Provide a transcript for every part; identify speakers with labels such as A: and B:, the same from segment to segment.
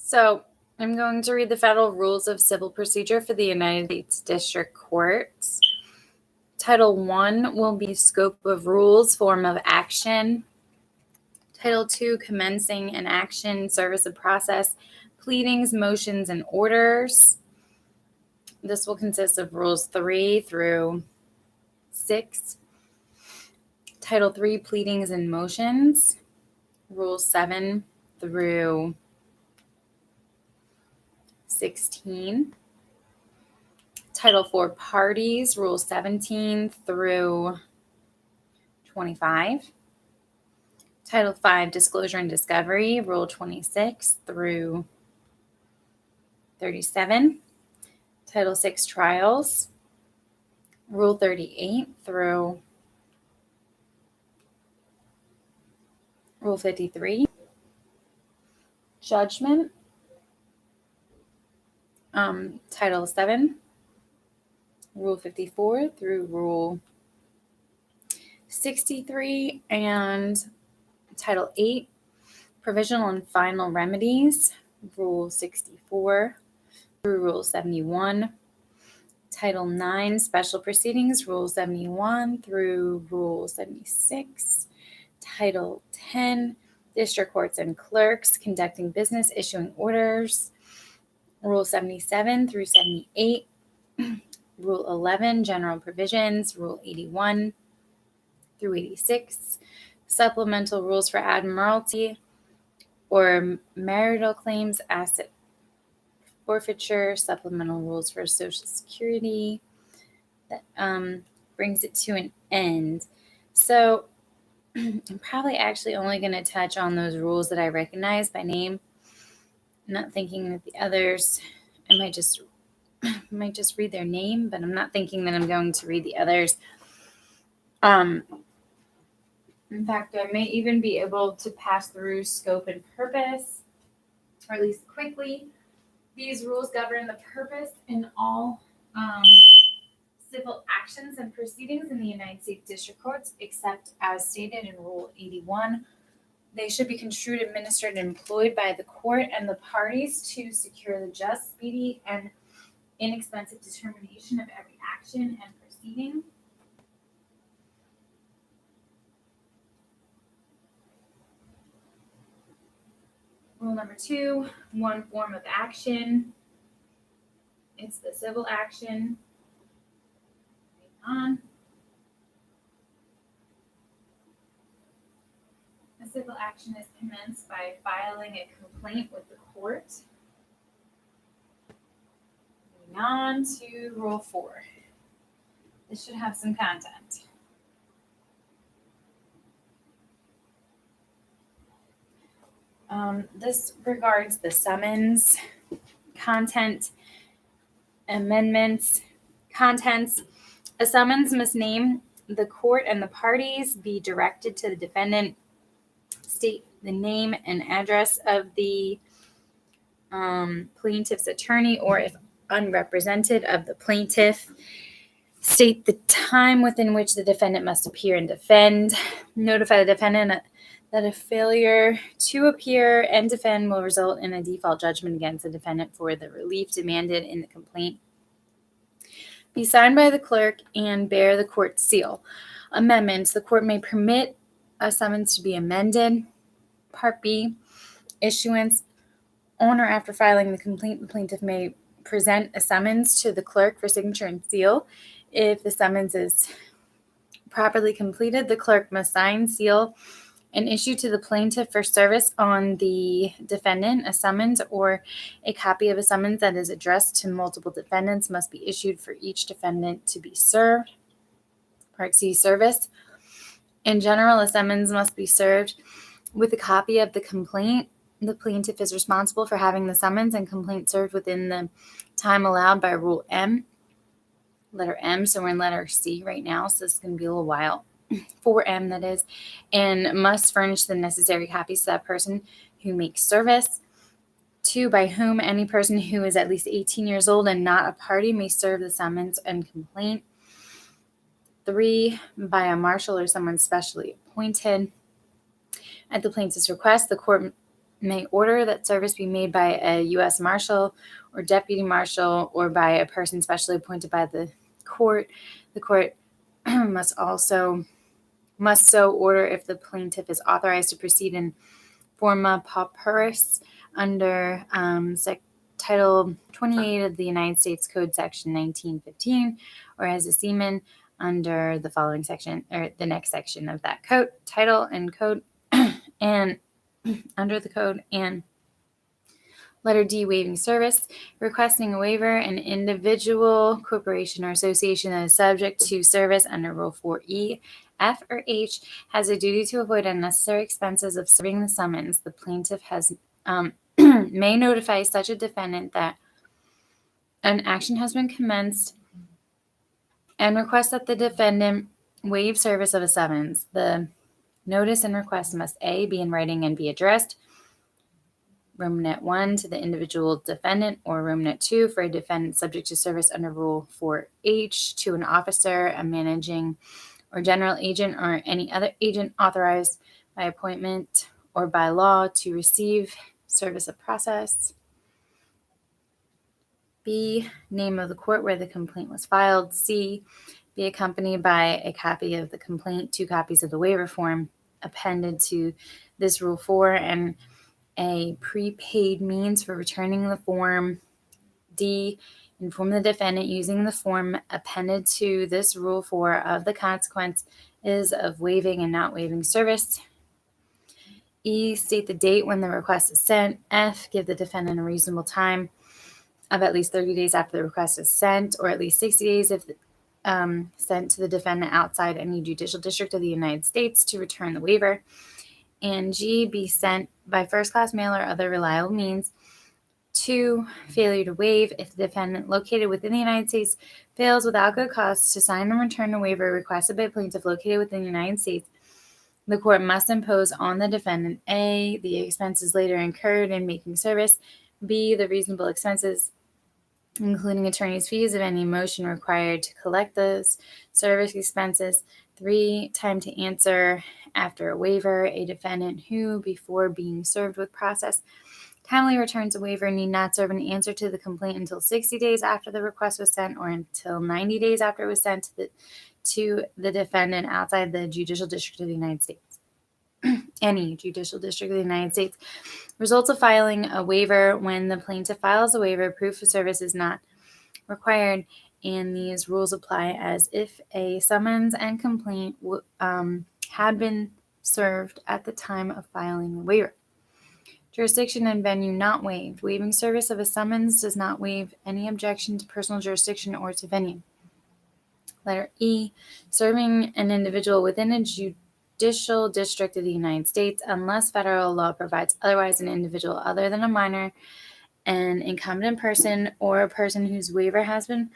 A: So I'm going to read the Federal Rules of Civil Procedure for the United States District Courts. Title I will be Scope of Rules, Form of Action. Title II, Commencing an Action, Service of Process, Pleadings, Motions, and Orders. This will consist of Rules 3 through 6. Title III, Pleadings and Motions. Rules 7 through 16. Title IV, Parties, Rule 17 through 25. Title V, Disclosure and Discovery, Rule 26 through 37. Title VI, Trials, Rule 38 through Rule 53. Judgment, Title VII, Rule 54 through Rule 63, and Title VIII, Provisional and Final Remedies, Rule 64 through Rule 71. Title IX, Special Proceedings, Rule 71 through Rule 76. Title X, District Courts and Clerks, Conducting Business, Issuing Orders, Rule 77 through 78. Rule 11, General Provisions, Rule 81 through 86. Supplemental Rules for Admiralty or Marital Claims, Asset Forfeiture, Supplemental Rules for Social Security. That brings it to an end. So I'm probably actually only going to touch on those rules that I recognize by name. I'm not thinking that the others, I might just read their name, but I'm not thinking that I'm going to read the others. In fact, I may even be able to pass through scope and purpose, or at least quickly. These rules govern the purpose in all civil actions and proceedings in the United States District Courts, except as stated in Rule 81. They should be construed, administered, and employed by the court and the parties to secure the just, speedy, and inexpensive determination of every action and proceeding. Rule number 2, one form of action. It's the civil action. On. A civil action is commenced by filing a complaint with the court. Moving on to Rule 4. This should have some content. This regards the summons, content, amendments, contents. A summons must name the court and the parties, be directed to the defendant, state the name and address of the plaintiff's attorney, or if unrepresented, of the plaintiff, state the time within which the defendant must appear and defend, notify the defendant that a failure to appear and defend will result in a default judgment against the defendant for the relief demanded in the complaint, be signed by the clerk, and bear the court seal. Amendments. The court may permit a summons to be amended. Part B, issuance. On or after filing the complaint, the plaintiff may present a summons to the clerk for signature and seal. If the summons is properly completed, the clerk must sign, seal, and issue to the plaintiff for service on the defendant. A summons or a copy of a summons that is addressed to multiple defendants must be issued for each defendant to be served. Part C, service. In general, a summons must be served with a copy of the complaint. The plaintiff is responsible for having the summons and complaint served within the time allowed by Rule M, letter M. So we're in letter C right now, so this is going to be a little while. 4M, that is, and must furnish the necessary copies to that person who makes service. 2, by whom any person who is at least 18 years old and not a party may serve the summons and complaint. 3, by a marshal or someone specially appointed. At the plaintiff's request, the court may order that service be made by a U.S. Marshal or Deputy Marshal or by a person specially appointed by the court. The court must so order if the plaintiff is authorized to proceed in forma pauperis under Title 28 of the United States Code, Section 1915, or as a seaman under the following section, or the next section of that code, title and code, and under the code, and letter D, waiving service, requesting a waiver, an individual, corporation, or association that is subject to service under Rule 4E, F, or H has a duty to avoid unnecessary expenses of serving the summons. The plaintiff has may notify such a defendant that an action has been commenced and request that the defendant waive service of a summons. The notice and request must A, be in writing and be addressed, Romanet 1 to the individual defendant, or Romanet 2 for a defendant subject to service under Rule 4H to an officer, a managing or general agent, or any other agent authorized by appointment or by law to receive service of process. B, name of the court where the complaint was filed. C, be accompanied by a copy of the complaint, 2 copies of the waiver form appended to this Rule 4, and a prepaid means for returning the form. D, inform the defendant using the form appended to this Rule 4 of the consequences of waiving and not waiving service. E, state the date when the request is sent. F, give the defendant a reasonable time of at least 30 days after the request is sent, or at least 60 days if sent to the defendant outside any judicial district of the United States to return the waiver. And G, be sent by first-class mail or other reliable means. 2, failure to waive. If the defendant located within the United States fails without good cause to sign and return a waiver requested by a plaintiff located within the United States, the court must impose on the defendant A, the expenses later incurred in making service, B, the reasonable expenses, including attorney's fees of any motion required to collect those service expenses. 3, time to answer after a waiver. A defendant who, before being served with process, timely returns a waiver need not serve an answer to the complaint until 60 days after the request was sent, or until 90 days after it was sent to the defendant outside the judicial district of the United States. Any judicial district of the United States. Results of filing a waiver. When the plaintiff files a waiver, proof of service is not required, and these rules apply as if a summons and complaint had been served at the time of filing the waiver. Jurisdiction and venue not waived. Waiving service of a summons does not waive any objection to personal jurisdiction or to venue. Letter E, serving an individual within a judicial district of the United States, unless federal law provides otherwise, an individual other than a minor, an incompetent person, or a person whose waiver has been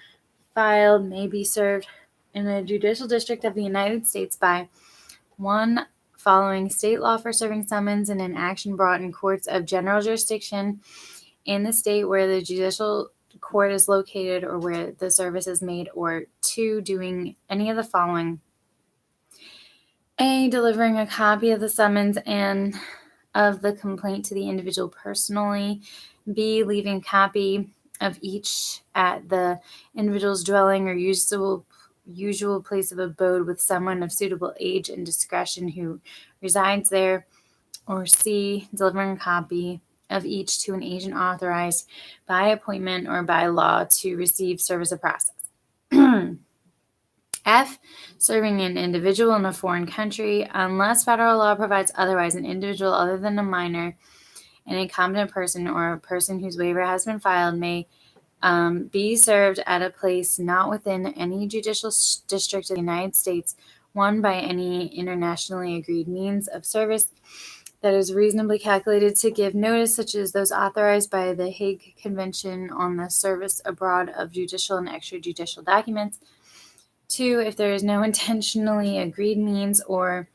A: filed may be served in a judicial district of the United States by 1, following state law for serving summons in an action brought in courts of general jurisdiction in the state where the judicial court is located or where the service is made, or 2, doing any of the following. A, delivering a copy of the summons and of the complaint to the individual personally. B, leaving a copy of each at the individual's dwelling or usual place of abode with someone of suitable age and discretion who resides there. Or C, delivering a copy of each to an agent authorized by appointment or by law to receive service of process. F, serving an individual in a foreign country, unless federal law provides otherwise, an individual other than a minor, an incompetent person, or a person whose waiver has been filed may be served at a place not within any judicial district of the United States, 1, by any internationally agreed means of service that is reasonably calculated to give notice, such as those authorized by the Hague Convention on the Service Abroad of Judicial and Extrajudicial Documents. 2, if there is no intentionally agreed means, or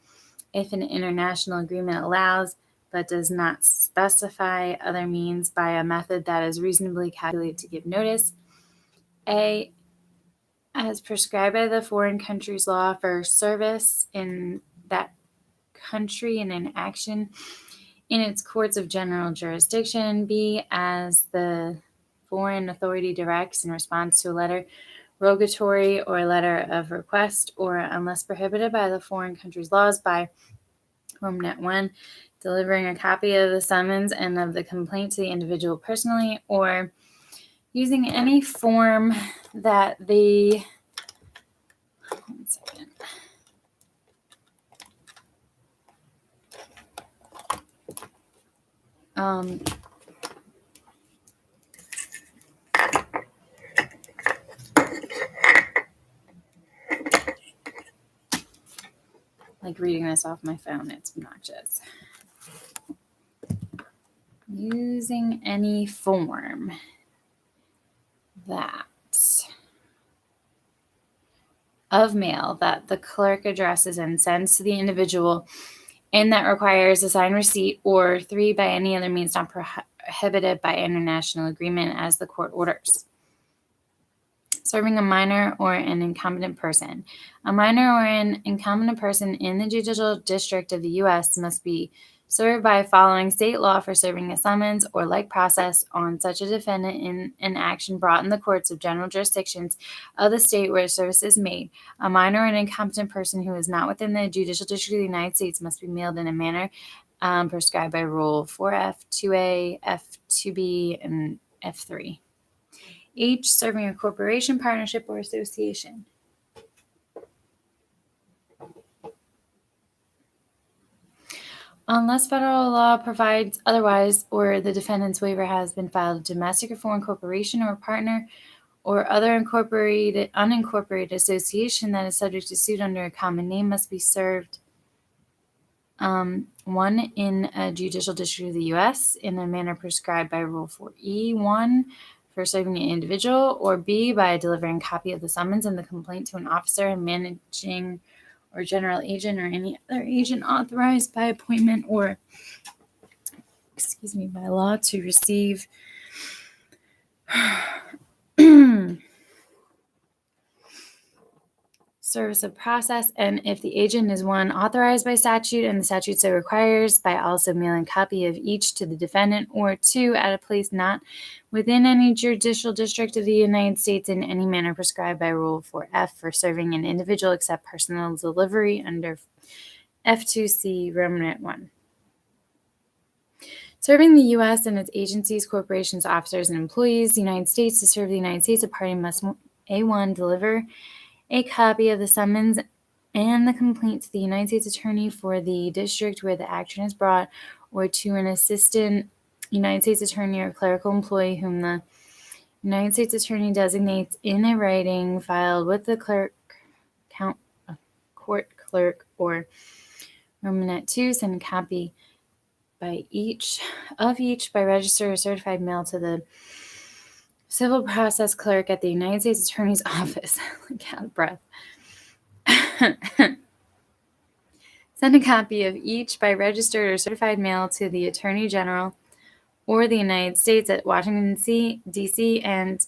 A: if an international agreement allows but does not specify other means, by a method that is reasonably calculated to give notice. A, as prescribed by the foreign country's law for service in that country in an action in its courts of general jurisdiction. B, as the foreign authority directs in response to a letter rogatory or a letter of request, or unless prohibited by the foreign country's laws, by Romanet 1, delivering a copy of the summons and of the complaint to the individual personally, or using any form that the like reading this off my phone, it's obnoxious. Using any form that of mail that the clerk addresses and sends to the individual, and that requires a signed receipt, or 3, by any other means not prohibited by international agreement as the court orders. Serving a minor or an incompetent person. A minor or an incompetent person in the judicial district of the U.S. must be served by following state law for serving a summons or like process on such a defendant in an action brought in the courts of general jurisdictions of the state where service is made. A minor or an incompetent person who is not within the judicial district of the United States must be mailed in a manner prescribed by Rule 4F, 2A, F2B, and F3. H, serving a corporation, partnership, or association. Unless federal law provides otherwise, or the defendant's waiver has been filed, a domestic or foreign corporation or partner or other unincorporated association that is subject to suit under a common name must be served 1, in a judicial district of the U.S. in a manner prescribed by Rule 4E1 for serving an individual, or B, by delivering a copy of the summons and the complaint to an officer and managing or general agent or any other agent authorized by appointment or, by law to receive service of process, and if the agent is one authorized by statute and the statute so requires, by also mailing a copy of each to the defendant, or 2, at a place not within any judicial district of the United States in any manner prescribed by Rule 4F for serving an individual except personal delivery under F2C Romanet 1. Serving the U.S. and its agencies, corporations, officers, and employees, the United States. To serve the United States, a party must A1, deliver a copy of the summons and the complaint to the United States Attorney for the district where the action is brought, or to an assistant United States Attorney or clerical employee whom the United States Attorney designates in a writing filed with the court clerk, or Romanet 2, send a copy by each by registered or certified mail to the civil process clerk at the United States Attorney's Office. Like, out of breath. Send a copy of each by registered or certified mail to the Attorney General or the United States at Washington, D.C., and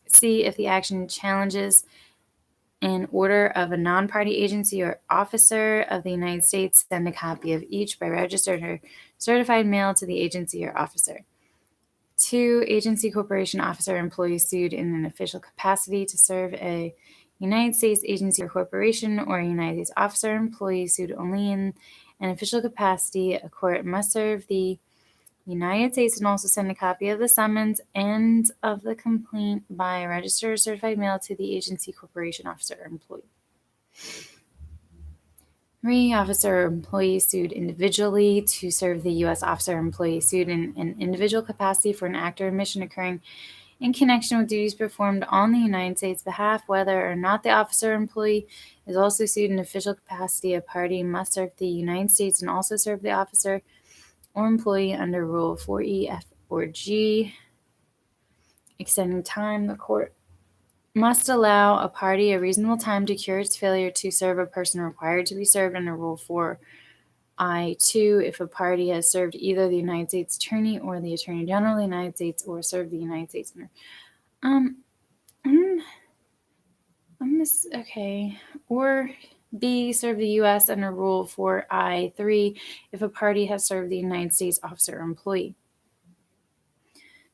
A: C, if the action challenges an order of a non-party agency or officer of the United States, send a copy of each by registered or certified mail to the agency or officer. 2, agency, corporation, officer, employee sued in an official capacity to serve a United States agency or corporation, or a United States officer or employee sued only in an official capacity. A court must serve the United States and also send a copy of the summons and of the complaint by registered or certified mail to the agency, corporation, officer, or employee. 3, officer or employee sued individually to serve the U.S. officer or employee sued in an individual capacity for an act or omission occurring in connection with duties performed on the United States' behalf, whether or not the officer or employee is also sued in official capacity. A party must serve the United States and also serve the officer or employee under Rule 4E, F, or G. Extending time, the court must allow a party a reasonable time to cure its failure to serve a person required to be served under Rule 4I2 if a party has served either the United States Attorney or the Attorney General of the United States, or served the United States. Okay. Or B, serve the U.S. under Rule 4I(3) if a party has served the United States officer or employee.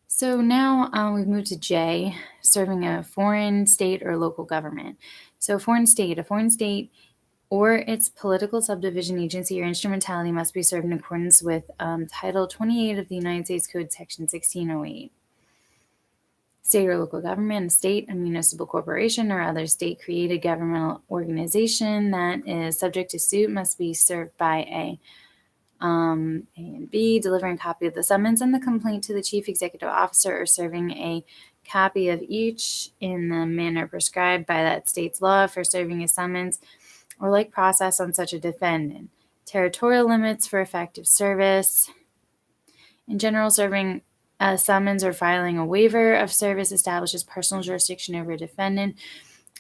A: So now we've moved to J, serving a foreign state or local government. So a foreign state or its political subdivision, agency, or instrumentality must be served in accordance with Title 28 of the United States Code, Section 1608. State or local government, a state, a municipal corporation, or other state-created governmental organization that is subject to suit must be served by A and B, delivering a copy of the summons and the complaint to the chief executive officer, or serving a copy of each in the manner prescribed by that state's law for serving a summons or like process on such a defendant. Territorial limits for effective service. In general, serving a summons or filing a waiver of service establishes personal jurisdiction over a defendant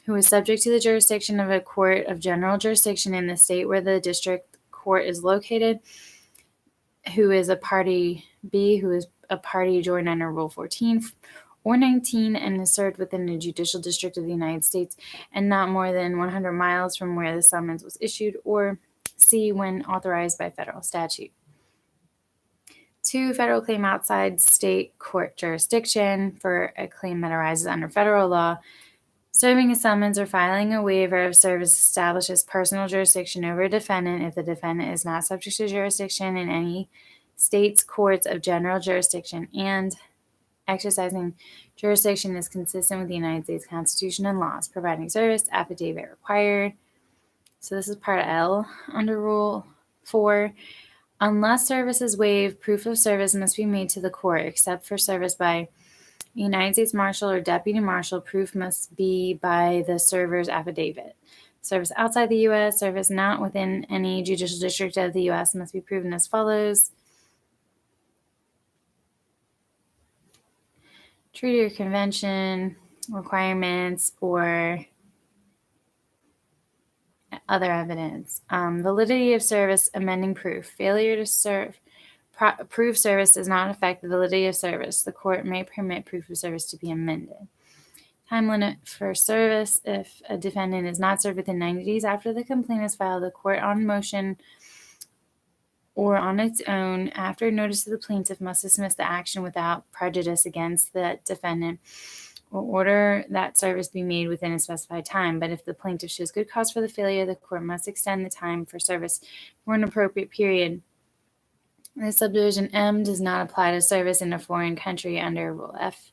A: who is subject to the jurisdiction of a court of general jurisdiction in the state where the district court is located, who is a party B, who is a party joined under Rule 14 or 19 and is served within a judicial district of the United States and not more than 100 miles from where the summons was issued, or C, when authorized by federal statute. 2, federal claim outside state court jurisdiction for a claim that arises under federal law. Serving a summons or filing a waiver of service establishes personal jurisdiction over a defendant if the defendant is not subject to jurisdiction in any state's courts of general jurisdiction and exercising jurisdiction is consistent with the United States Constitution and laws. Providing service, affidavit required. So this is part L under Rule 4. Unless service is waived, proof of service must be made to the court, except for service by United States Marshal or Deputy Marshal. Proof must be by the server's affidavit. Service outside the U.S., service not within any judicial district of the U.S. must be proven as follows. Treaty or convention requirements or other evidence. Validity of service, amending proof. Failure to prove service does not affect the validity of service. The court may permit proof of service to be amended. Time limit for service. If a defendant is not served within 90 days after the complaint is filed, the court on motion or on its own after notice of the plaintiff must dismiss the action without prejudice against the defendant or order that service be made within a specified time. But if the plaintiff shows good cause for the failure, the court must extend the time for service for an appropriate period. The subdivision M does not apply to service in a foreign country under Rule F,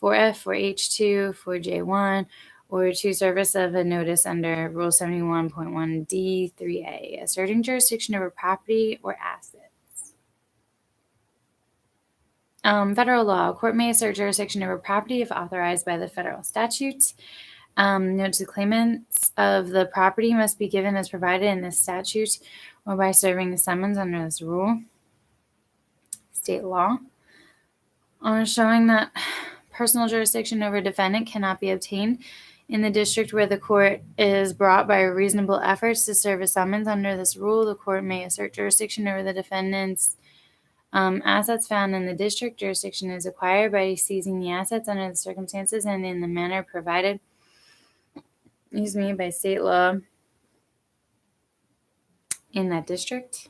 A: 4F, 4H2, 4J1, or to service of a notice under Rule 71.1D, 3A, asserting jurisdiction over property or assets. Federal law. A court may assert jurisdiction over property if authorized by the federal statutes. Note to claimants of the property must be given as provided in this statute or by serving a summons under this rule. State law. Showing that personal jurisdiction over a defendant cannot be obtained in the district where the court is brought by reasonable efforts to serve a summons under this rule. The court may assert jurisdiction over the defendant's assets found in the district. Jurisdiction is acquired by seizing the assets under the circumstances and in the manner provided by state law in that district.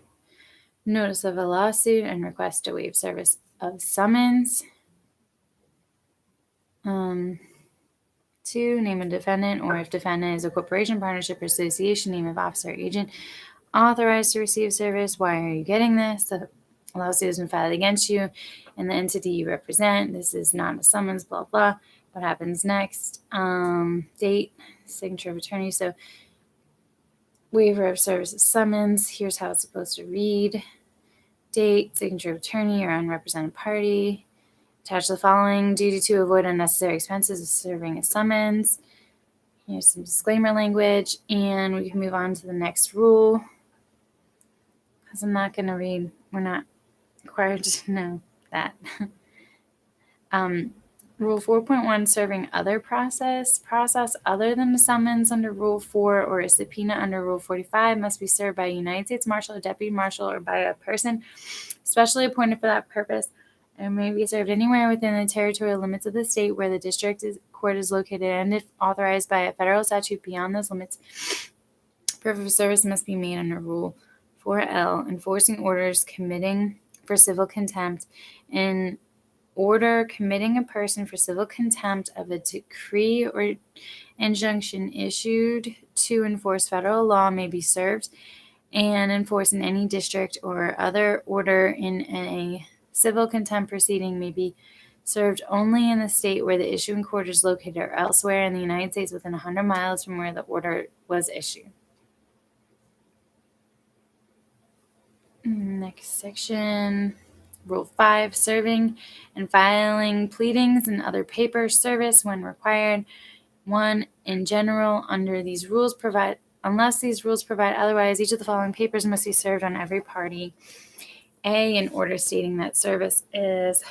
A: Notice of a lawsuit and request to waive service of summons. 2, name a defendant, or if defendant is a corporation, partnership, or association, name of officer or agent authorized to receive service. Why are you getting this? The lawsuit has been filed against you and the entity you represent. This is not a summons, blah, blah. What happens next? Date, signature of attorney. So waiver of service of summons. Here's how it's supposed to read. Date, signature of attorney or unrepresented party. Attach the following: duty to avoid unnecessary expenses of serving a summons. Here's some disclaimer language, and we can move on to the next rule. Because I'm not going to read, we're not required to know that. Rule 4.1, serving other process other than a summons under Rule 4 or a subpoena under Rule 45 must be served by a United States Marshal, a Deputy Marshal, or by a person specially appointed for that purpose, and may be served anywhere within the territorial limits of the state where the district court is located, and if authorized by a federal statute beyond those limits, Proof of service must be made under Rule 4L, enforcing orders committing for civil contempt. In order committing a person for civil contempt of a decree or injunction issued to enforce federal law may be served and enforced in any district, or other order in a civil contempt proceeding may be served only in the state where the issuing court is located or elsewhere in the United States within 100 miles from where the order was issued. Next section, Rule 5, serving and filing pleadings and other paper service when required. 1. In general, under these rules unless these rules provide otherwise, each of the following papers must be served on every party. A. An order stating that service is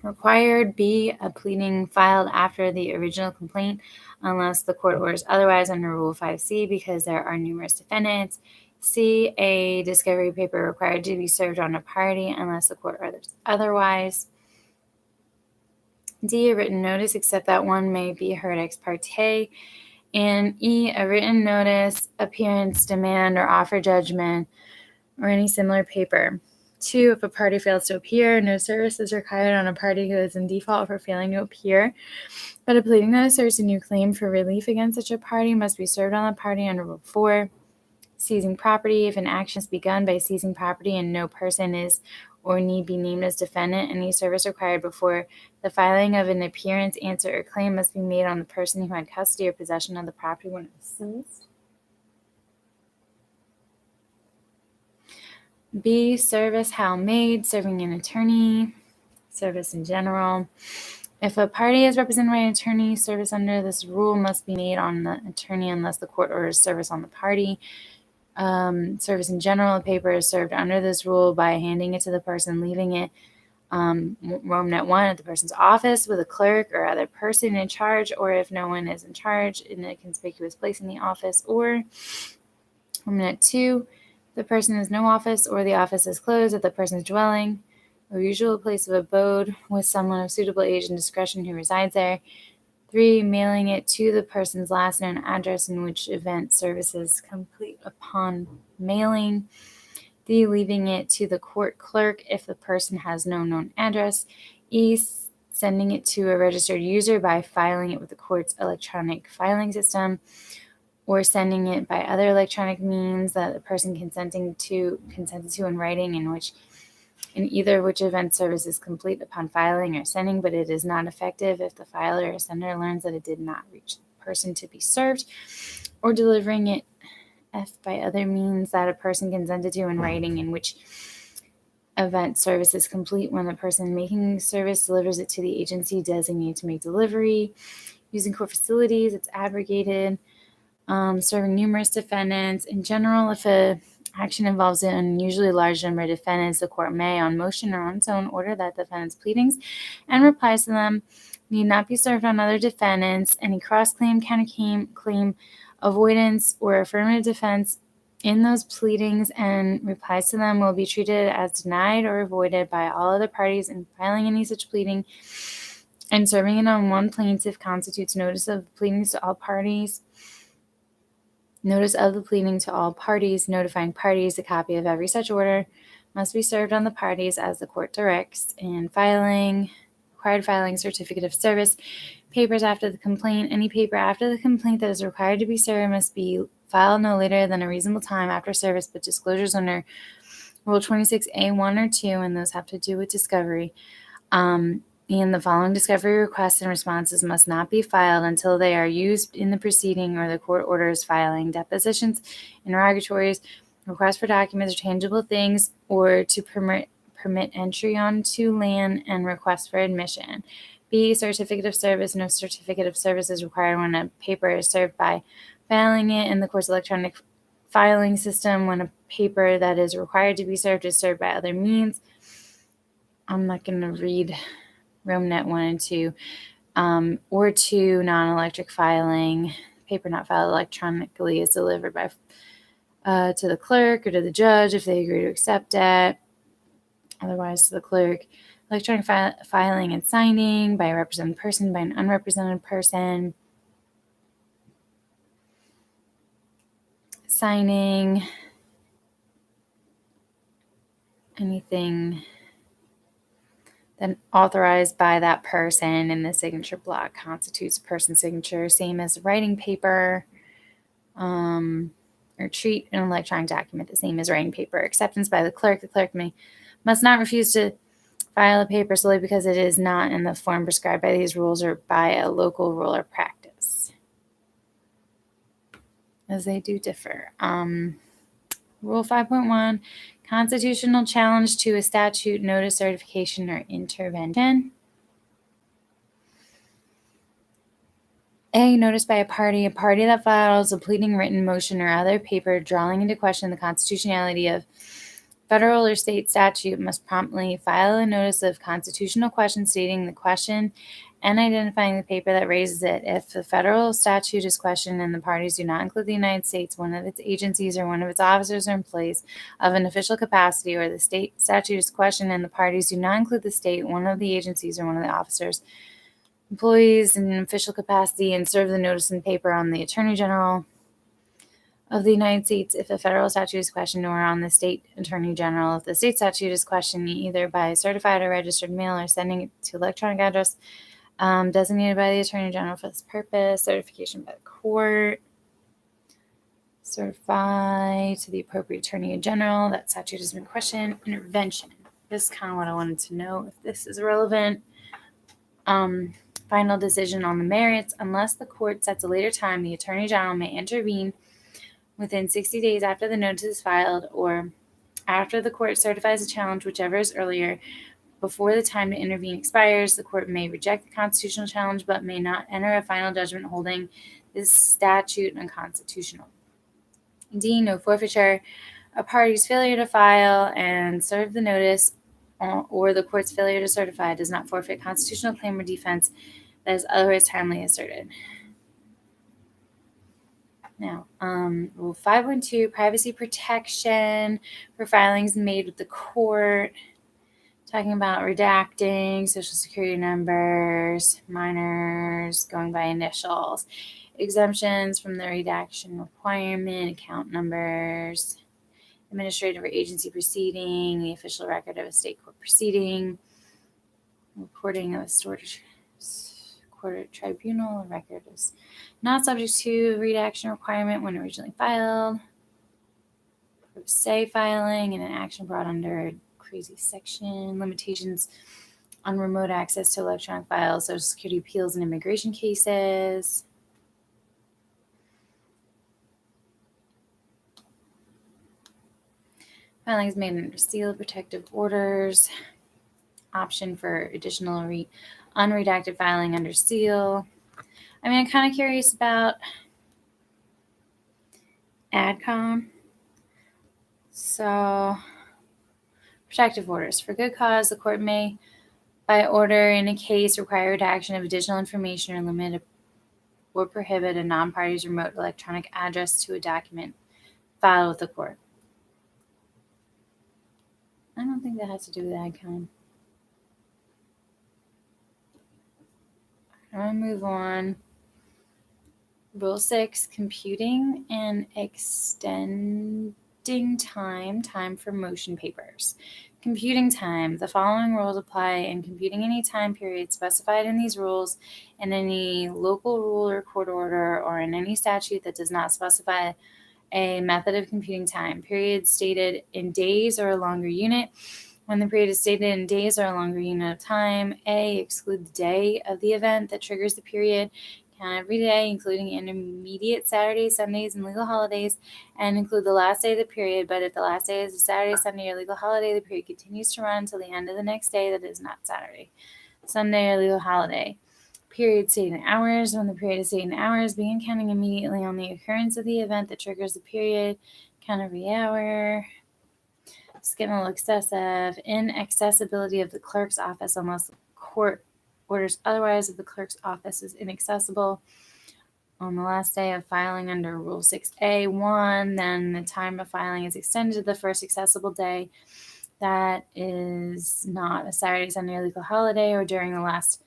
A: required. B. A pleading filed after the original complaint, unless the court orders otherwise under Rule 5C, because there are numerous defendants. C. A discovery paper required to be served on a party, unless the court orders otherwise. D. A written notice, except that one may be heard ex parte. And E. A written notice, appearance, demand, or offer judgment, or any similar paper. 2. If a party fails to appear, no service is required on a party who is in default for failing to appear, but a pleading that asserts a new claim for relief against such a party must be served on the party under Rule 4. Seizing property. If an action is begun by seizing property and no person is or need be named as defendant, any service required before the filing of an appearance, answer, or claim must be made on the person who had custody or possession of the property when it was seized. B. Service how made, serving an attorney, service in general. If a party is represented by an attorney, service under this rule must be made on the attorney unless the court orders service on the party. Service in general, a paper is served under this rule by handing it to the person leaving it, Romanet 1, at the person's office with a clerk or other person in charge, or if no one is in charge, in a conspicuous place in the office, or Romanet 2, the person has no office or the office is closed at the person's dwelling or usual place of abode with someone of suitable age and discretion who resides there. 3. Mailing it to the person's last known address, in which event service is complete upon mailing. 3. Leaving it to the court clerk if the person has no known address. E. Sending it to a registered user by filing it with the court's electronic filing system, or sending it by other electronic means that the person consented to in writing, in either which event service is complete upon filing or sending, but it is not effective if the filer or sender learns that it did not reach the person to be served, or delivering it F by other means that a person consented to in writing, in which event service is complete when the person making service delivers it to the agency designated to make delivery. Using court facilities, it's abrogated. Serving numerous defendants. In general, if a action involves an unusually large number of defendants, the court may, on motion or on its own, order that defendants' pleadings and replies to them need not be served on other defendants. Any cross-claim, counterclaim, avoidance, or affirmative defense in those pleadings and replies to them will be treated as denied or avoided by all other parties, and filing any such pleading and serving it on one plaintiff constitutes notice of pleadings to all parties. Notice of the pleading to all parties, notifying parties a copy of every such order must be served on the parties as the court directs. And required filing, certificate of service, papers after the complaint. Any paper after the complaint that is required to be served must be filed no later than a reasonable time after service, but disclosures under Rule 26A1 or 2, and those have to do with discovery. And the following discovery requests and responses must not be filed until they are used in the proceeding or the court orders filing: depositions, interrogatories, requests for documents or tangible things, or to permit entry onto land, and requests for admission. B. Certificate of service. No certificate of service is required when a paper is served by filing it in the court's electronic filing system. When a paper that is required to be served is served by other means. I'm not going to read Romanet 1 and 2, or 2, non-electric filing. Paper not filed electronically is delivered by to the clerk or to the judge if they agree to accept it. Otherwise, to the clerk. Electronic filing and signing by a represented person, by an unrepresented person. signing anything then authorized by that person in the signature block constitutes a person's signature, same as writing paper, or treat an electronic document the same as writing paper. Acceptance by the clerk must not refuse to file a paper solely because it is not in the form prescribed by these rules or by a local rule or practice, as they do differ. Rule 5.1, constitutional challenge to a statute, notice, certification, or intervention. A, notice by a party that files a pleading, written motion, or other paper drawing into question the constitutionality of federal or state statute must promptly file a notice of constitutional question stating the question and identifying the paper that raises it. If the federal statute is questioned and the parties do not include the United States, one of its agencies, or one of its officers or employees of an official capacity, or the state statute is questioned and the parties do not include the state, one of the agencies, or one of the officers, employees in an official capacity, and serve the notice in paper on the Attorney General of the United States if a federal statute is questioned, or on the state Attorney General if the state statute is questioned, either by certified or registered mail or sending it to electronic address designated by the Attorney General for this purpose. Certification by the court. Certify to the appropriate Attorney General that statute has been questioned. Intervention. This is kind of what I wanted to know, if this is relevant. Final decision on the merits. Unless the court sets a later time, the Attorney General may intervene within 60 days after the notice is filed or after the court certifies a challenge, whichever is earlier. Before the time to intervene expires, the court may reject the constitutional challenge but may not enter a final judgment holding this statute unconstitutional. D, no forfeiture. A party's failure to file and serve the notice or the court's failure to certify does not forfeit constitutional claim or defense that is otherwise timely asserted. Now, Rule 5.2, privacy protection for filings made with the court. Talking about redacting social security numbers, minors, going by initials, exemptions from the redaction requirement, account numbers, administrative or agency proceeding, the official record of a state court proceeding, reporting of a court tribunal, a record is not subject to redaction requirement when originally filed, pro se filing, and an action brought under crazy section, limitations on remote access to electronic files, social security appeals, and immigration cases. Filings made under seal, protective orders, option for additional unredacted filing under seal. I mean, I'm kind of curious about AdCom. So, protective orders. For good cause, the court may, by order in a case, require redaction of additional information or limit or prohibit a non-party's remote electronic address to a document filed with the court. I don't think that has to do with AdCom. I'm going to move on. Rule 6, computing and extending time for motion papers. Computing time. The following rules apply in computing any time period specified in these rules, in any local rule or court order, or in any statute that does not specify a method of computing time. Period stated in days or a longer unit. When the period is stated in days or a longer unit of time, A, exclude the day of the event that triggers the period. Count every day, including intermediate Saturdays, Sundays, and legal holidays, and include the last day of the period. But if the last day is a Saturday, Sunday, or legal holiday, the period continues to run until the end of the next day that is not Saturday, Sunday, or legal holiday. Period stated in hours. When the period is stated in hours, begin counting immediately on the occurrence of the event that triggers the period. Count every hour. It's getting a little excessive. Inaccessibility of the clerk's office unless the court orders otherwise if the clerk's office is inaccessible. On the last day of filing under Rule 6A1, then the time of filing is extended to the first accessible day. That is not a Saturday, Sunday, or legal holiday, or during the last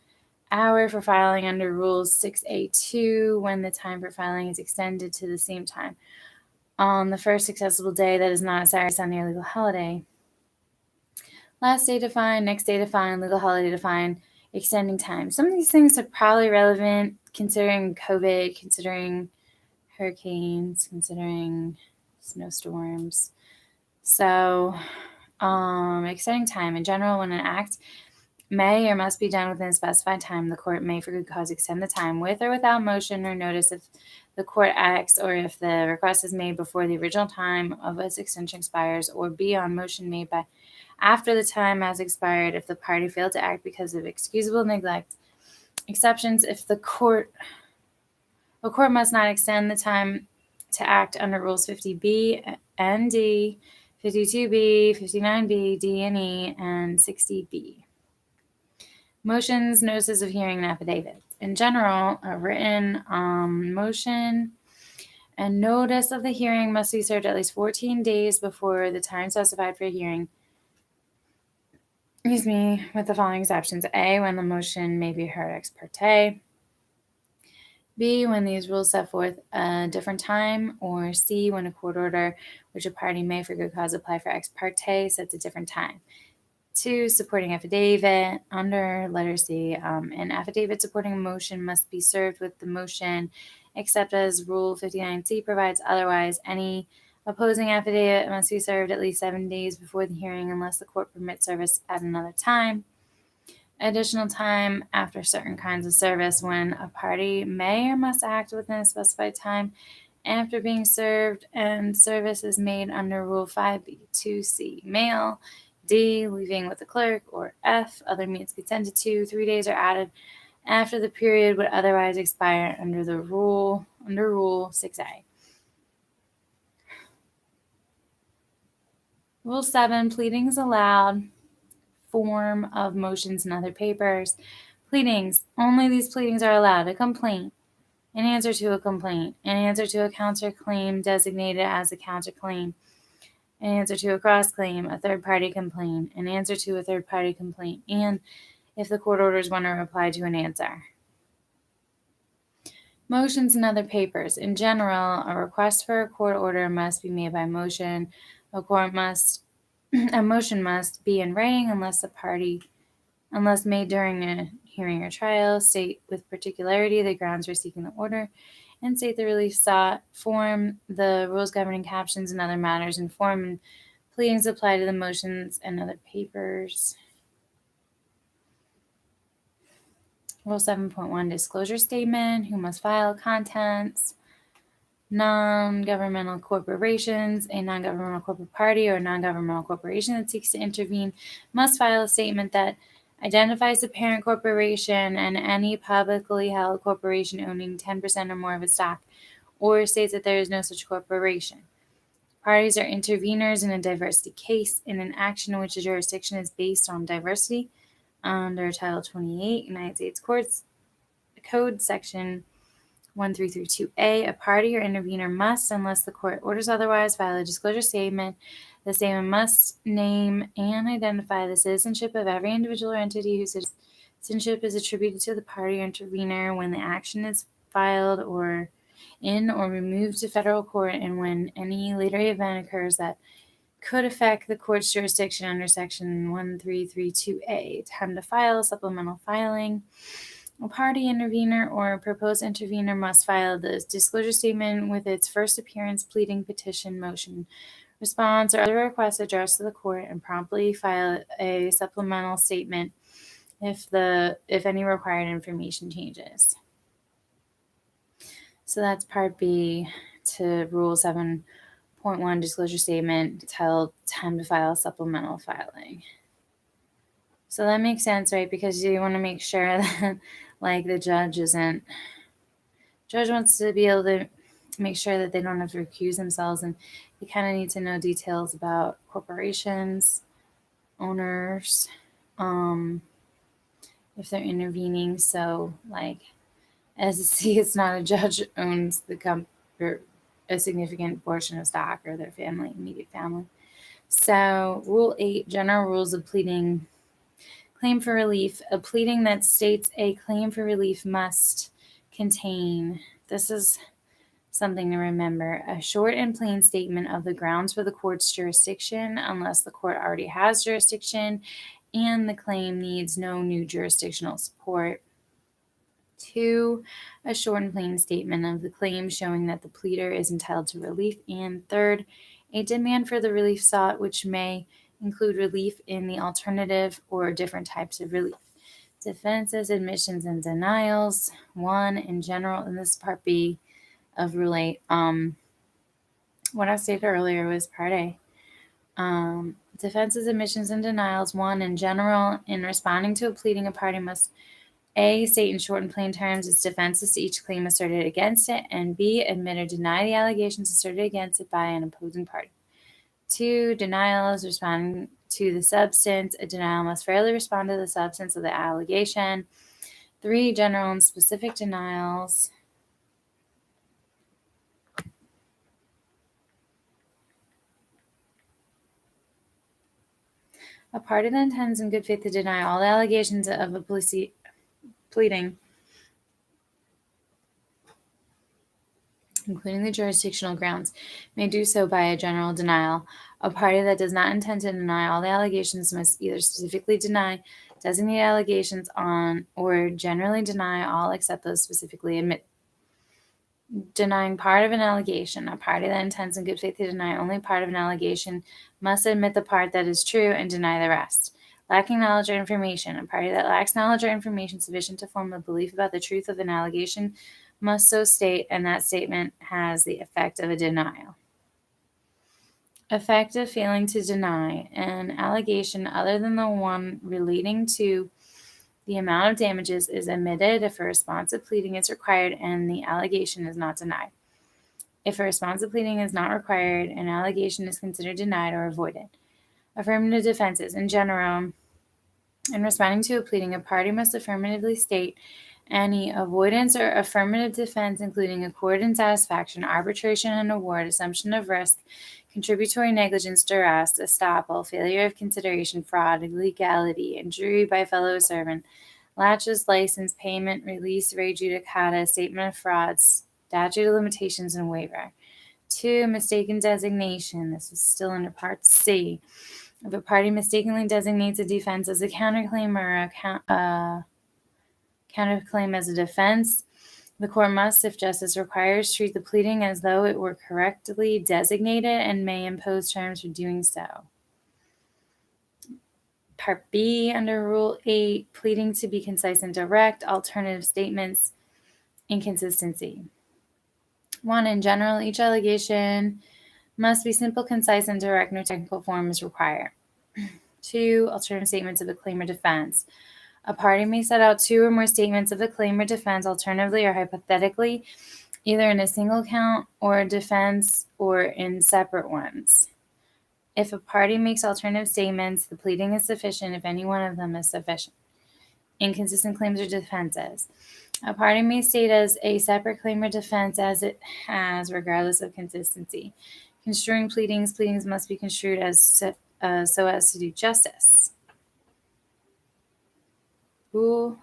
A: hour for filing under Rule 6A2, when the time for filing is extended to the same time on the first accessible day that is not a Saturday, Sunday, or legal holiday. Last day defined, next day defined, legal holiday defined, extending time. Some of these things are probably relevant considering COVID, considering hurricanes, considering snowstorms. So, extending time. In general, when an act may or must be done within a specified time, the court may, for good cause, extend the time with or without motion or notice if the court acts or if the request is made before the original time of its extension expires, or B, on motion made by after the time has expired if the party failed to act because of excusable neglect. Exceptions: if a court must not extend the time to act under Rules 50B and D, 52B, 59B, D and E, and 60B. Motions, notices of hearing, and affidavits. In general, a written motion and notice of the hearing must be served at least 14 days before the time specified for a hearing. With the following exceptions. A, when the motion may be heard ex parte. B, when these rules set forth a different time. Or C, when a court order which a party may for good cause apply for ex parte sets a different time. 2, supporting affidavit. Under letter C, an affidavit supporting a motion must be served with the motion, except as Rule 59C provides otherwise. Any opposing affidavit must be served at least 7 days before the hearing unless the court permits service at another time. Additional time after certain kinds of service, when a party may or must act within a specified time after being served and service is made under Rule 5B. 2C, mail. D, leaving with the clerk. Or F, other means consented to. 3 days are added after the period would otherwise expire under Rule 6A. Rule 7, pleadings allowed. Form of motions and other papers. Pleadings. Only these pleadings are allowed: a complaint, an answer to a complaint, an answer to a counterclaim designated as a counterclaim, an answer to a cross-claim, a third-party complaint, an answer to a third-party complaint, and, if the court orders one, a reply to an answer. Motions and other papers. In general, a request for a court order must be made by motion. A motion must be in writing unless made during a hearing or trial, state with particularity the grounds for seeking the order, and state the relief sought. Form, the rules governing captions and other matters in form, and pleadings apply to the motions and other papers. Rule 7.1, disclosure statement. Who must file contents? Non-governmental corporations. A non-governmental corporate party or non-governmental corporation that seeks to intervene must file a statement that identifies the parent corporation and any publicly held corporation owning 10% or more of its stock, or states that there is no such corporation. Parties are interveners in a diversity case in an action in which the jurisdiction is based on diversity. Under Title 28, United States Courts Code, Section 1332A, a party or intervener must, unless the court orders otherwise, file a disclosure statement. The statement must name and identify the citizenship of every individual or entity whose citizenship is attributed to the party or intervener when the action is filed or removed to federal court, and when any later event occurs that could affect the court's jurisdiction under Section 1332A. Time to file, supplemental filing. A party, intervener, or proposed intervener must file the disclosure statement with its first appearance, pleading, petition, motion, response, or other request addressed to the court, and promptly file a supplemental statement if any required information changes. So that's Part B to Rule 7.1, disclosure statement, titled time to file, supplemental filing. So that makes sense, right? Because you want to make sure that the judge wants to be able to make sure that they don't have to recuse themselves, and you kind of need to know details about corporations, owners, if they're intervening. So as C, it's not a judge owns or a significant portion of stock or their family, immediate family. So Rule 8, general rules of pleading. Claim for relief. A pleading that states a claim for relief must contain. This is something to remember. A short and plain statement of the grounds for the court's jurisdiction, unless the court already has jurisdiction and the claim needs no new jurisdictional support. 2, a short and plain statement of the claim showing that the pleader is entitled to relief. And 3rd, a demand for the relief sought, which may include relief in the alternative or different types of relief. Defenses, admissions, and denials. 1, in general, and this is Part B of Rule 8. What I stated earlier was Part A. Defenses, admissions, and denials. 1, in general, in responding to a pleading, a party must A, state in short and plain terms its defenses to each claim asserted against it, and B, admit or deny the allegations asserted against it by an opposing party. 2, denials, responding to the substance. A denial must fairly respond to the substance of the allegation. 3, general and specific denials. A party that intends in good faith to deny all the allegations of a pleading, including the jurisdictional grounds, may do so by a general denial. A party that does not intend to deny all the allegations must either specifically deny designated allegations on or generally deny all except those specifically admitted. Denying part of an allegation. A party that intends in good faith to deny only part of an allegation must admit the part that is true and deny the rest. Lacking knowledge or information. A party that lacks knowledge or information sufficient to form a belief about the truth of an allegation must so state, and that statement has the effect of a denial. Effect of failing to deny an allegation other than the one relating to the amount of damages is admitted if a responsive pleading is required and the allegation is not denied. If a responsive pleading is not required, an allegation is considered denied or avoided. Affirmative defenses. In general, in responding to a pleading, a party must affirmatively state any avoidance or affirmative defense, including accord and satisfaction, arbitration and award, assumption of risk, contributory negligence, duress, estoppel, failure of consideration, fraud, illegality, injury by fellow servant, laches, license, payment, release, re judicata, statement of frauds, statute of limitations, and waiver. 2, mistaken designation. This is still under Part C. If a party mistakenly designates a defense as a counterclaim or a counterclaim as a defense, the court must, if justice requires, treat the pleading as though it were correctly designated and may impose terms for doing so. Part B under Rule 8, pleading to be concise and direct, alternative statements, inconsistency. 1, in general, each allegation must be simple, concise, and direct. No technical form is required. 2, alternative statements of a claim or defense. A party may set out 2 or more statements of a claim or defense, alternatively or hypothetically, either in a single count or defense or in separate ones. If a party makes alternative statements, the pleading is sufficient if any one of them is sufficient. Inconsistent claims or defenses. A party may state as a separate claim or defense as it has, regardless of consistency. Construing pleadings must be construed as so as to do justice. Moving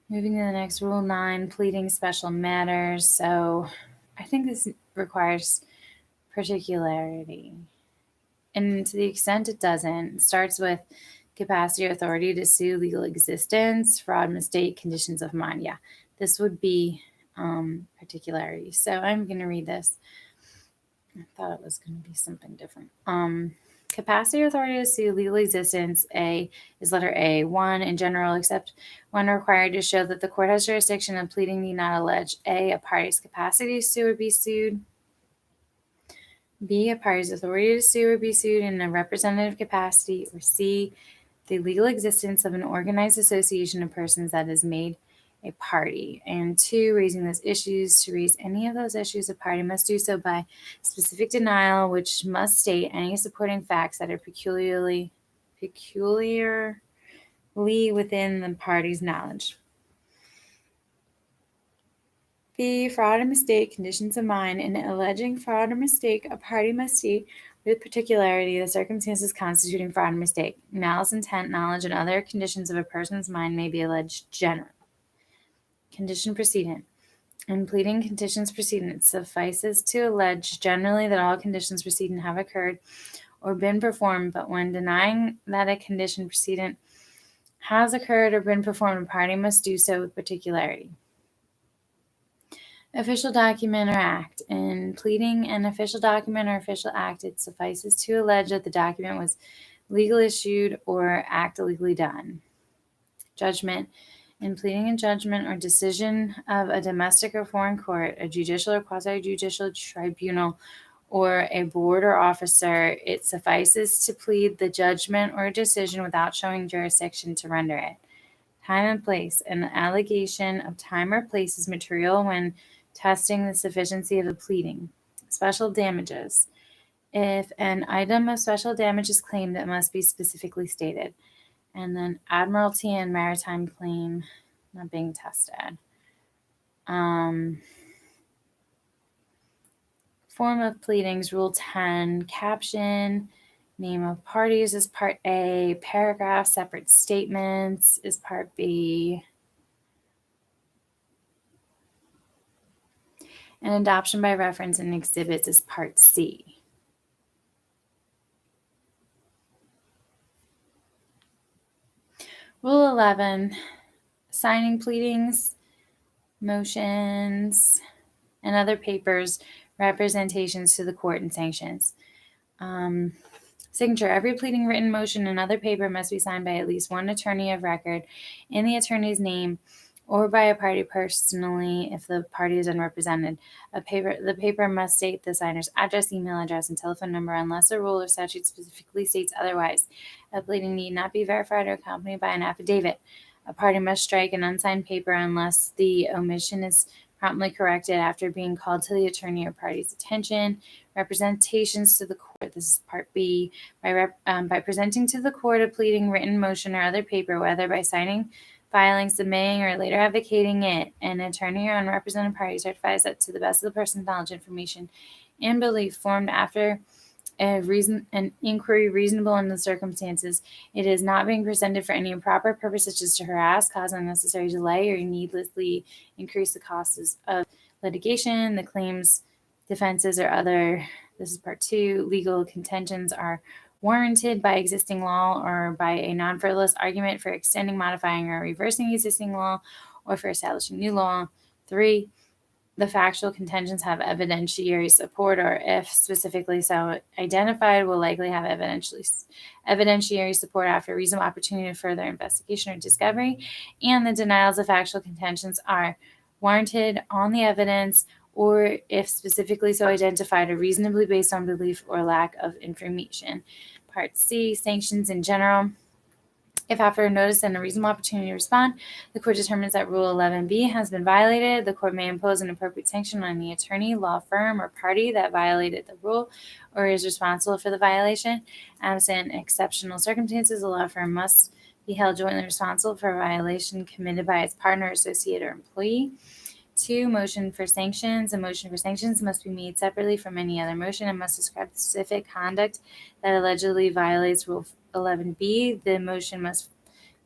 A: to the next, Rule 9, pleading special matters. So I think this requires particularity. And to the extent it doesn't, it starts with capacity or authority to sue, legal existence, fraud, mistake, conditions of mind. Yeah, this would be particularity. So I'm going to read this. I thought it was going to be something different. Capacity or authority to sue, legal existence, A, is letter A. 1, in general, except when required to show that the court has jurisdiction and pleading need not allege A, a party's capacity to sue or be sued, B, a party's authority to sue or be sued in a representative capacity, or C, the legal existence of an organized association of persons that is made a party. And 2, raising those issues. To raise any of those issues, a party must do so by specific denial, which must state any supporting facts that are peculiarly within the party's knowledge. B, fraud or mistake, conditions of mind. In alleging fraud or mistake, a party must state with particularity the circumstances constituting fraud or mistake. Malice, intent, knowledge, and other conditions of a person's mind may be alleged generally. Condition precedent. In pleading conditions precedent, it suffices to allege generally that all conditions precedent have occurred or been performed, but when denying that a condition precedent has occurred or been performed, a party must do so with particularity. Official document or act. In pleading an official document or official act, it suffices to allege that the document was legally issued or act illegally done. Judgment. In pleading a judgment or decision of a domestic or foreign court, a judicial or quasi-judicial tribunal, or a board or officer, it suffices to plead the judgment or decision without showing jurisdiction to render it. Time and place. An allegation of time or place is material when testing the sufficiency of a pleading. Special damages. If an item of special damage is claimed, it must be specifically stated. And then admiralty and maritime claim not being tested. Form of pleadings, Rule 10, caption, name of parties is Part A, paragraph, separate statements is Part B, and adoption by reference and exhibits is Part C. Rule 11, signing pleadings, motions, and other papers, representations to the court, and sanctions. Signature. Every pleading, written motion, and other paper must be signed by at least one attorney of record in the attorney's name or by a party personally if the party is unrepresented. The paper must state the signer's address, email address, and telephone number unless a rule or statute specifically states otherwise. A pleading need not be verified or accompanied by an affidavit. A party must strike an unsigned paper unless the omission is promptly corrected after being called to the attorney or party's attention. Representations to the court. This is Part B. By presenting to the court a pleading, written motion, or other paper, whether by signing, filing, submitting, or later advocating it, an attorney or unrepresented party certifies that to the best of the person's knowledge, information, and belief formed after an inquiry reasonable in the circumstances, it is not being presented for any improper purpose such as to harass, cause unnecessary delay, or needlessly increase the costs of litigation. The claims, defenses, or other, this is Part 2, legal contentions are warranted by existing law or by a non-frivolous argument for extending, modifying, or reversing existing law or for establishing new law. 3, the factual contentions have evidentiary support, or if specifically so identified, will likely have evidentiary support after reasonable opportunity to further investigation or discovery, and the denials of factual contentions are warranted on the evidence, or if specifically so identified or reasonably based on belief or lack of information. Part C, sanctions in general. If after notice and a reasonable opportunity to respond, the court determines that Rule 11b has been violated, the court may impose an appropriate sanction on the attorney, law firm, or party that violated the rule or is responsible for the violation. Absent exceptional circumstances, the law firm must be held jointly responsible for a violation committed by its partner, associate, or employee. 2, motion for sanctions. A motion for sanctions must be made separately from any other motion and must describe the specific conduct that allegedly violates Rule 11b. The motion must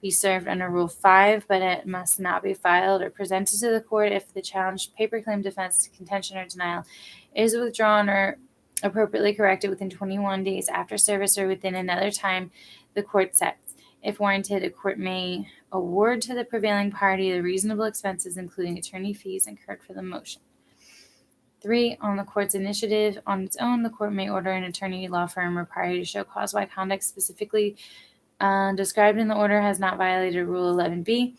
A: be served under Rule 5, but it must not be filed or presented to the court if the challenged paper claim, defense, contention, or denial is withdrawn or appropriately corrected within 21 days after service or within another time the court sets. If warranted, a court may award to the prevailing party the reasonable expenses, including attorney fees incurred for the motion. 3, on the court's initiative, on its own, the court may order an attorney, law firm, or party to show cause why conduct specifically described in the order has not violated Rule 11b.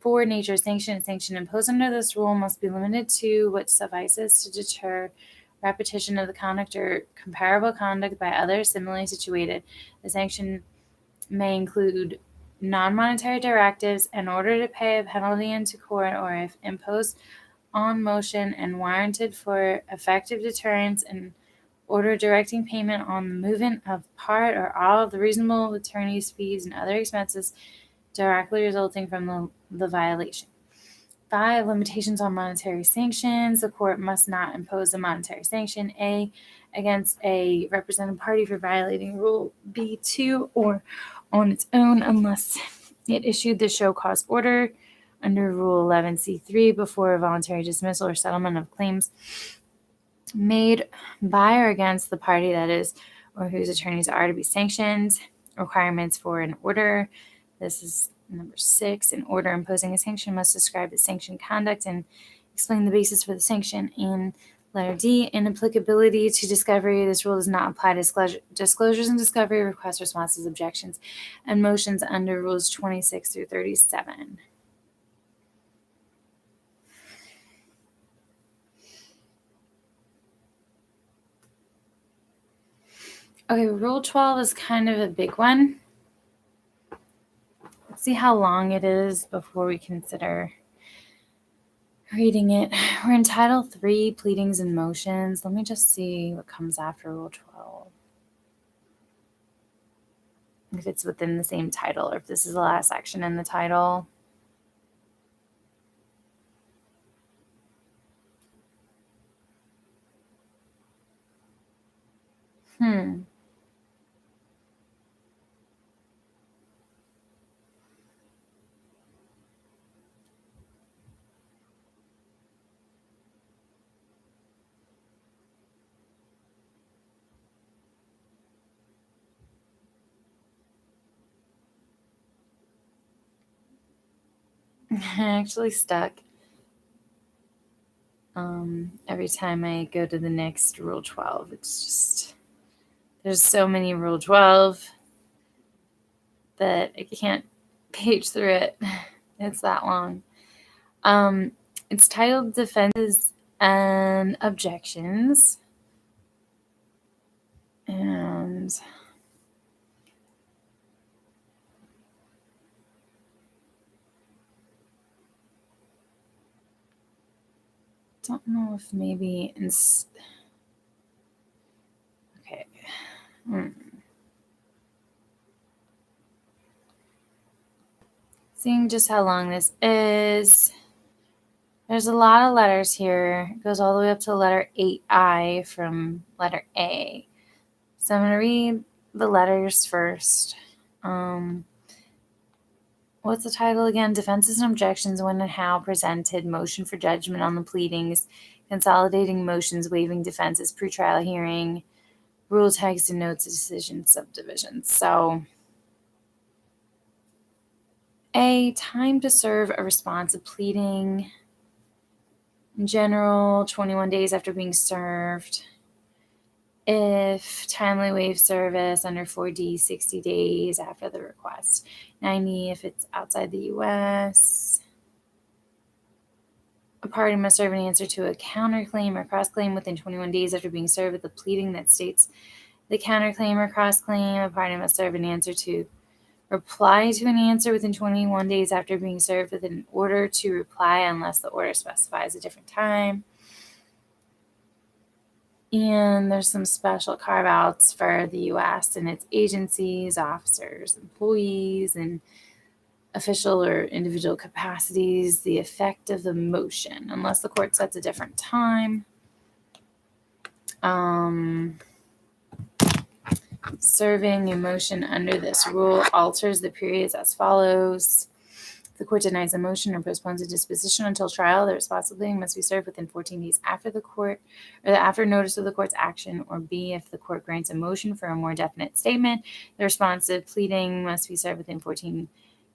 A: 4, nature of sanction. A sanction imposed under this rule must be limited to what suffices to deter repetition of the conduct or comparable conduct by others similarly situated. The sanction may include non-monetary directives, an order to pay a penalty into court, or if imposed on motion and warranted for effective deterrence, an order directing payment on the movement of part or all of the reasonable attorney's fees and other expenses directly resulting from the violation. 5, limitations on monetary sanctions. The court must not impose a monetary sanction, A, against a represented party for violating Rule B2 or on its own unless it issued the show cause order, under Rule 11C3 before a voluntary dismissal or settlement of claims made by or against the party that is or whose attorneys are to be sanctioned. Requirements for an order. This is number 6. An order imposing a sanction must describe the sanctioned conduct and explain the basis for the sanction. And letter D, inapplicability to discovery. This rule does not apply to disclosures and discovery, requests, responses, objections, and motions under Rules 26 through 37. Okay, Rule 12 is kind of a big one. Let's see how long it is before we consider reading it. We're in Title 3, Pleadings and Motions. Let me just see what comes after Rule 12. If it's within the same title or if this is the last section in the title. I'm actually stuck. Every time I go to the next Rule 12, it's just, there's so many Rule 12 that I can't page through it. It's that long. It's titled Defenses and Objections. And don't know if maybe okay. Seeing just how long this is, there's a lot of letters here. It goes all the way up to letter 8I from letter A. So I'm going to read the letters first. What's the title again? Defenses and Objections when and how presented, motion for judgment on the pleadings, consolidating motions, waiving defenses, pretrial hearing, rule text and notes, decision, subdivisions. So A, time to serve a response of pleading. In general, 21 days after being served. If timely waive service under 4D, 60 days after the request. 90 if it's outside the U.S. A party must serve an answer to a counterclaim or cross-claim within 21 days after being served with a pleading that states the counterclaim or cross-claim. A party must serve an answer to reply to an answer within 21 days after being served with an order to reply unless the order specifies a different time. And there's some special carve-outs for the U.S. and its agencies, officers, employees, and official or individual capacities, the effect of the motion, unless the court sets a different time. Serving a motion under this rule alters the periods as follows. If the court denies a motion or postpones a disposition until trial, the responsive pleading must be served within 14 days after the court or after notice of the court's action, or B, if the court grants a motion for a more definite statement, the responsive pleading must be served within 14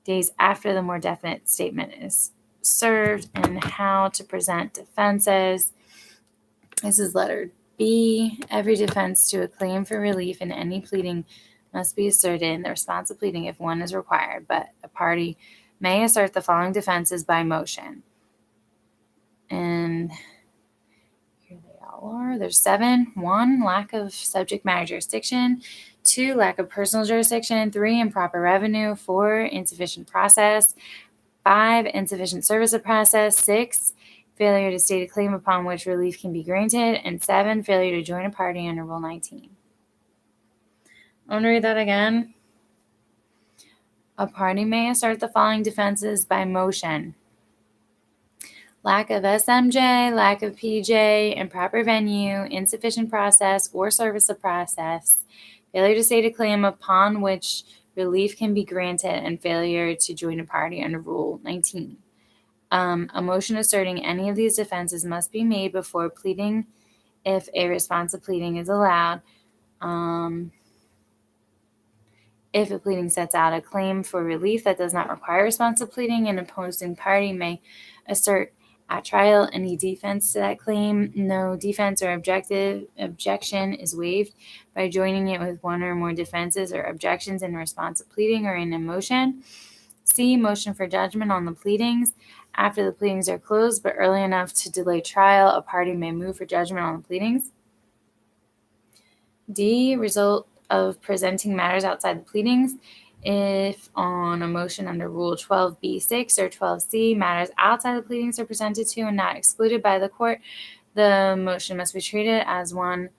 A: days after the more definite statement is served. And how to present defenses. This is letter B. Every defense to a claim for relief in any pleading must be asserted in the responsive pleading if one is required, but a party may assert the following defenses by motion. And here they all are. There's 7. 1, lack of subject matter jurisdiction. 2, lack of personal jurisdiction. 3, improper revenue. 4, insufficient process. 5, insufficient service of process. 6, failure to state a claim upon which relief can be granted. And 7, failure to join a party under Rule 19. I want to read that again. A party may assert the following defenses by motion. Lack of SMJ, lack of PJ, improper venue, insufficient process or service of process, failure to state a claim upon which relief can be granted, and failure to join a party under Rule 19. A motion asserting any of these defenses must be made before pleading if a response to pleading is allowed. If a pleading sets out a claim for relief that does not require response to pleading, an opposing party may assert at trial any defense to that claim. No defense or objection is waived by joining it with one or more defenses or objections in response to pleading or in a motion. C. Motion for judgment on the pleadings. After the pleadings are closed but early enough to delay trial, a party may move for judgment on the pleadings. D. Result of presenting matters outside the pleadings. If on a motion under Rule 12b-6 or 12c, matters outside the pleadings are presented to and not excluded by the court, the motion must be treated as one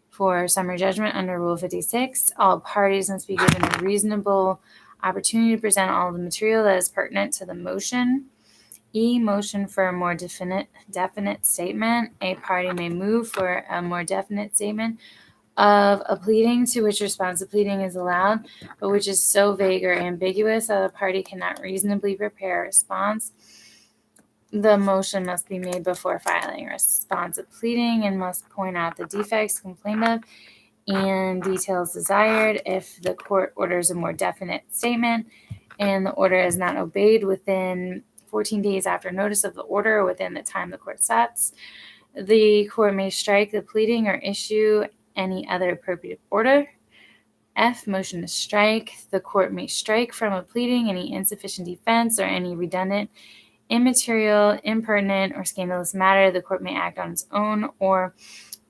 A: for summary judgment under Rule 56. All parties must be given a reasonable opportunity to present all the material that is pertinent to the motion. E. Motion for a more definite statement. A party may move for a more definite statement of a pleading to which response to pleading is allowed, but which is so vague or ambiguous that a party cannot reasonably prepare a response. The motion must be made before filing a response to pleading and must point out the defects complained of and details desired. If the court orders a more definite statement and the order is not obeyed within 14 days after notice of the order or within the time the court sets, the court may strike the pleading or issue any other appropriate order. F. Motion to strike. The court may strike from a pleading any insufficient defense or any redundant, immaterial, impertinent, or scandalous matter. The court may act on its own or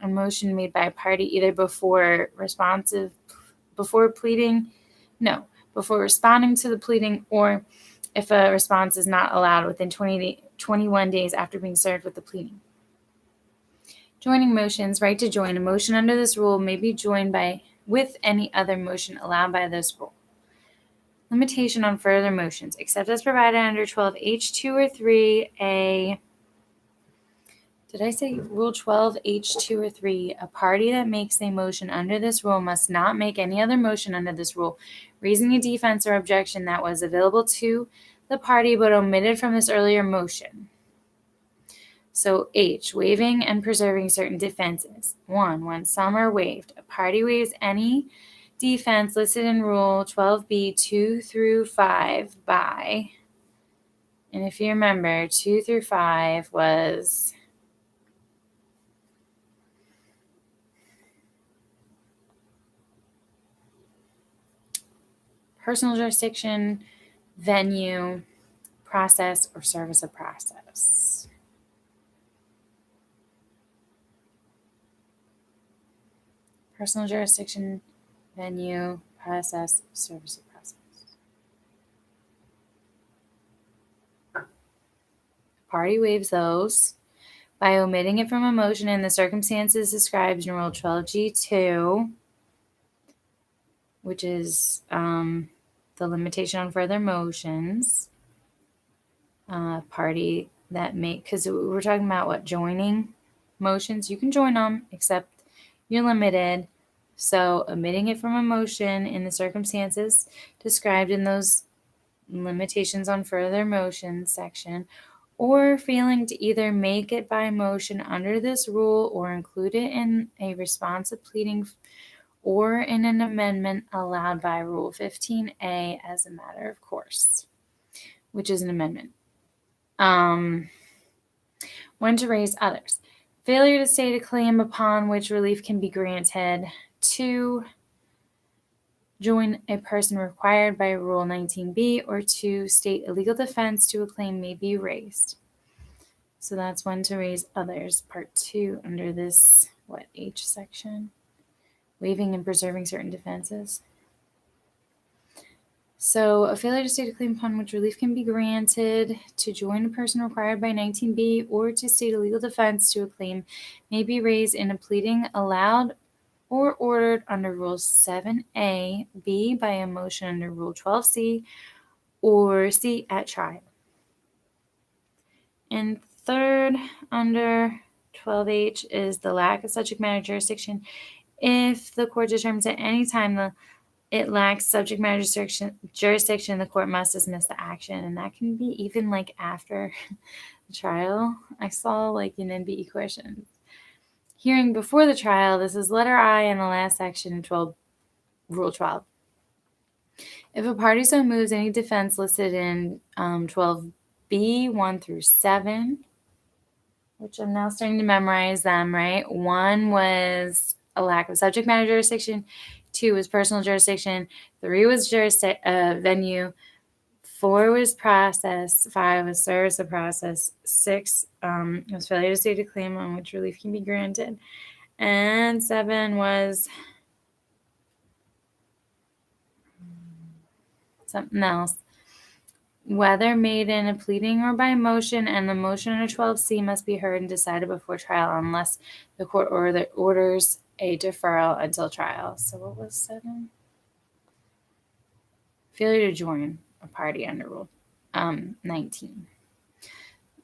A: a motion made by a party either before responding to the pleading, or if a response is not allowed within 21 days after being served with the pleading. Joining motions. Right to join. A motion under this rule may be joined with any other motion allowed by this rule. Limitation on further motions, except as provided under 12H2 or 3A. Did I say Rule 12H2 or 3? A party that makes a motion under this rule must not make any other motion under this rule, raising a defense or objection that was available to the party but omitted from this earlier motion. So H, waiving and preserving certain defenses. 1. When some are waived, a party waives any defense listed in Rule 12b 2 through 5 by, and if you remember, 2 through 5 was personal jurisdiction, venue, process, or service of process. Personal jurisdiction, venue, process, service of process. Party waives those by omitting it from a motion in the circumstances described in Rule 12G2, which is the limitation on further motions. Party that because we're talking about what, joining motions. You can join them, except you're limited. So omitting it from a motion in the circumstances described in those limitations on further motions section, or failing to either make it by motion under this rule or include it in a response to pleading or in an amendment allowed by Rule 15A as a matter of course, which is an amendment. When to raise others. Failure to state a claim upon which relief can be granted. 2. Join a person required by Rule 19b, or 2. State a legal defense to a claim may be raised. So that's when to raise others, Part 2, under this, H section? Waiving and preserving certain defenses. So a failure to state a claim upon which relief can be granted, to join a person required by 19b, or to state a legal defense to a claim may be raised in a pleading allowed or ordered under Rule 7a, b by a motion under Rule 12c, or c at trial. And third, under 12h, is the lack of subject matter jurisdiction. If the court determines at any time it lacks subject matter jurisdiction, the court must dismiss the action. And that can be even like after the trial. I saw like in NBE questions. Hearing before the trial, this is letter I in the last section, Rule 12. If a party so moves any defense listed in 12B, 1 through 7, which I'm now starting to memorize them, right? 1 was a lack of subject matter jurisdiction. 2 was personal jurisdiction. 3 was venue. 4 was process. 5 was service of process. 6 was failure to state a claim on which relief can be granted. And 7 was something else. Whether made in a pleading or by motion, and the motion under 12C must be heard and decided before trial unless the court orders a deferral until trial. So what was 7? Failure to join a party under Rule 19.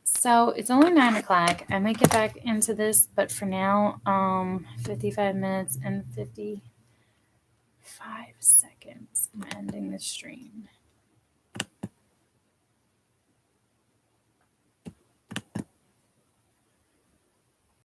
A: So it's only 9 o'clock. I might get back into this, but for now, 55 minutes and 55 seconds. I'm ending the stream.